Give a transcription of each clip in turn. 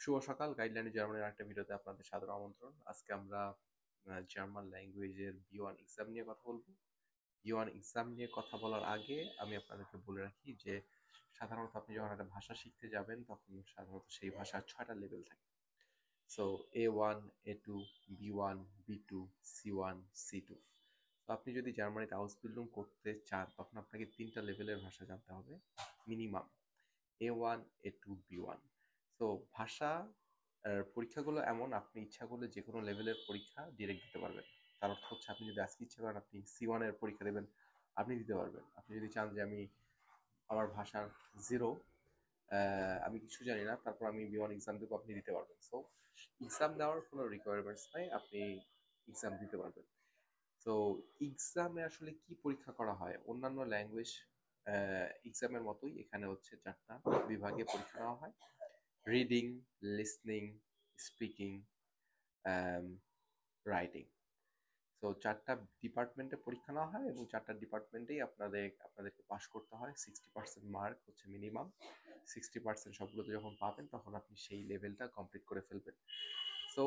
শুভ সকাল। গাইডলাইন জার্মানির একটা ভিডিওতে আপনাদের সাদর আমন্ত্রণ। আজকে আমরা জার্মান ল্যাঙ্গুয়েজের B1 এক্সাম নিয়ে কথা বলবো। B1 এক্সাম নিয়ে কথা বলার আগে আমি আপনাদেরকে বলে রাখি যে সাধারণত আপনি যখন একটা ভাষা শিখতে যাবেন তখন সাধারণত সেই ভাষার ৬টা লেভেল থাকে। So A1, A2, B1, B2, C1, C2। তো আপনি যদি জার্মানিতে আউসবিল্ডিং করতে চান তখন আপনাকে ৩টা লেভেলের ভাষা জানতে হবে মিনিমাম। A1, A2, B1। তো ভাষা পরীক্ষাগুলো এমন আপনি ইচ্ছা করলে যে কোনো লেভেলের পরীক্ষা ডিরেক্ট দিতে পারবেন। তার অর্থ হচ্ছে আপনি যদি আজকে ইচ্ছা করেন আপনি C1 এর পরীক্ষা দেবেন, আপনি দিতে পারবেন। আপনি যদি চান যে আমি আমার ভাষার জিরো, আমি কিছু জানি না, তারপর আমি B1 এক্সাম দেবো, আপনি দিতে পারবেন। সো এক্সাম দেওয়ার কোনো রিকোয়ারমেন্টস নাই, আপনি এক্সাম দিতে পারবেন। তো এক্সামে আসলে কি পরীক্ষা করা হয়? অন্যান্য ল্যাঙ্গুয়েজ এক্সামের মতোই এখানে হচ্ছে 4টা বিভাগে পরীক্ষা নেওয়া হয়: রিডিং, লিসনিং, স্পিকিং, রাইটিং। তো 4টা ডিপার্টমেন্টে পরীক্ষা নেওয়া হয় এবং 4টা ডিপার্টমেন্টেই আপনাদেরকে পাস করতে হয়। 60% মার্ক হচ্ছে মিনিমাম। 60% সবগুলোতে যখন পাবেন তখন আপনি সেই লেভেলটা কমপ্লিট করে ফেলবেন। সো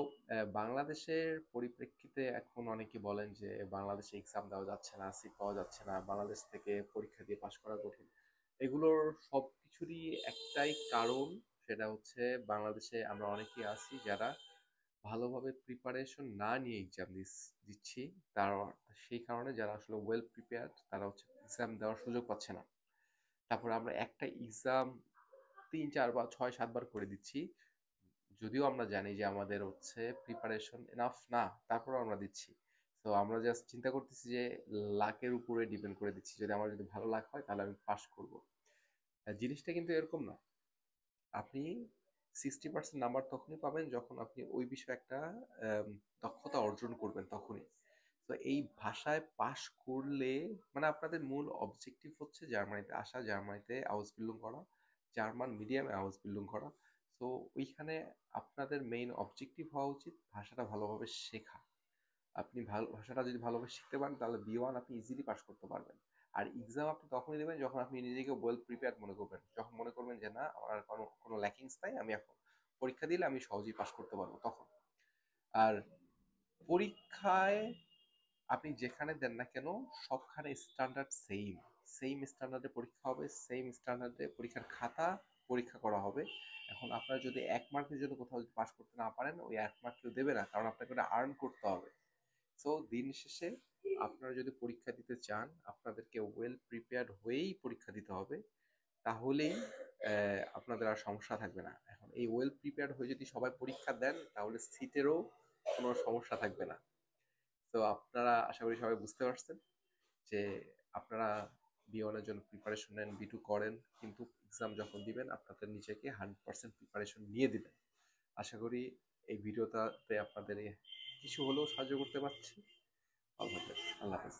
বাংলাদেশের পরিপ্রেক্ষিতে এখন অনেকে বলেন যে বাংলাদেশে এক্সাম দেওয়া যাচ্ছে না, সিট পাওয়া যাচ্ছে না, বাংলাদেশ থেকে পরীক্ষা দিয়ে পাশ করা কঠিন। এগুলোর সব কিছুরই একটাই কারণ, সেটা হচ্ছে বাংলাদেশে আমরা অনেকেই আছি যারা ভালোভাবে প্রিপারেশন না নিয়ে এক্সাম দিচ্ছি। তার সেই কারণে যারা আসলে ওয়েল প্রিপেয়ার্ড তারা হচ্ছে এক্সাম দেওয়ার সুযোগ পাচ্ছে না। তারপরে আমরা একটা এক্সাম ৩, ৪ বা ৬, ৭ বার করে দিচ্ছি, যদিও আমরা জানি যে আমাদের হচ্ছে প্রিপারেশন এনাফ না, তারপরেও আমরা দিচ্ছি। তো আমরা জাস্ট চিন্তা করতেছি যে লাকের উপরে ডিপেন্ড করে দিচ্ছি, যদি আমার যদি ভালো লাক হয় তাহলে আমি পাস করব। জিনিসটা কিন্তু এরকম না। আপনি 60% নাম্বার তখনই পাবেন যখন আপনি ওই বিষয়ে একটা দক্ষতা অর্জন করবেন, তখনই। তো এই ভাষায় পাশ করলে মানে আপনাদের মূল অবজেক্টিভ হচ্ছে জার্মানিতে আসা, জার্মানিতে আউসবিল্ডিং করা, জার্মান মিডিয়ামে আউসবিল্ডিং করা। তো ওইখানে আপনাদের মেইন অবজেক্টিভ হওয়া উচিত ভাষাটা ভালোভাবে শেখা। আপনি ভাষাটা যদি ভালোভাবে শিখতে পারেন তাহলে B1 আপনি ইজিলি পাস করতে পারবেন। আর এক্সাম আপনি তখনই দেবেন যখন আপনি নিজেকে ওয়েল প্রিপেয়ার্ড মনে করবেন, যখন মনে করবেন যে না আমার আর কোনো ল্যাকিংস নাই, আমি এখন পরীক্ষা দিলে আমি সহজেই পাস করতে পারবো তখন। আর পরীক্ষায় আপনি যেখানে দেন না কেন সবখানে স্ট্যান্ডার্ড সেম। সেম স্ট্যান্ডার্ডে পরীক্ষা হবে, সেম স্ট্যান্ডার্ডে পরীক্ষার খাতা পরীক্ষা করা হবে। এখন আপনারা যদি 1 মার্কের জন্য কোথাও যদি পাস করতে না পারেন, ওই 1 মার্ক কেউ দেবে না, কারণ আপনাকে ওটা আর্ন করতে হবে। সো দিন শেষে আপনারা যদি পরীক্ষা দিতে চান আপনাদেরকে ওয়েল প্রিপেয়ার্ড হয়েই পরীক্ষা দিতে হবে, তাহলেই আপনাদের আর সমস্যা থাকবে না। এখন এই ওয়েল প্রিপেয়ার্ড হয়ে যদি সবাই পরীক্ষা দেন তাহলে সিটেরও কোনো সমস্যা থাকবে না। তো আপনারা আশা করি সবাই বুঝতে পারছেন যে আপনারা B1 এর জন্য প্রিপারেশন নেন, B2 করেন, কিন্তু এক্সাম যখন দিবেন আপনাদের নিজেকে 100% প্রিপারেশন নিয়ে দিবেন। আশা করি এই ভিডিওটাতে আপনাদের কিছু হলেও সাহায্য করতে পারছি। ভালো থাকবেন। আল্লাহ হাফেজ।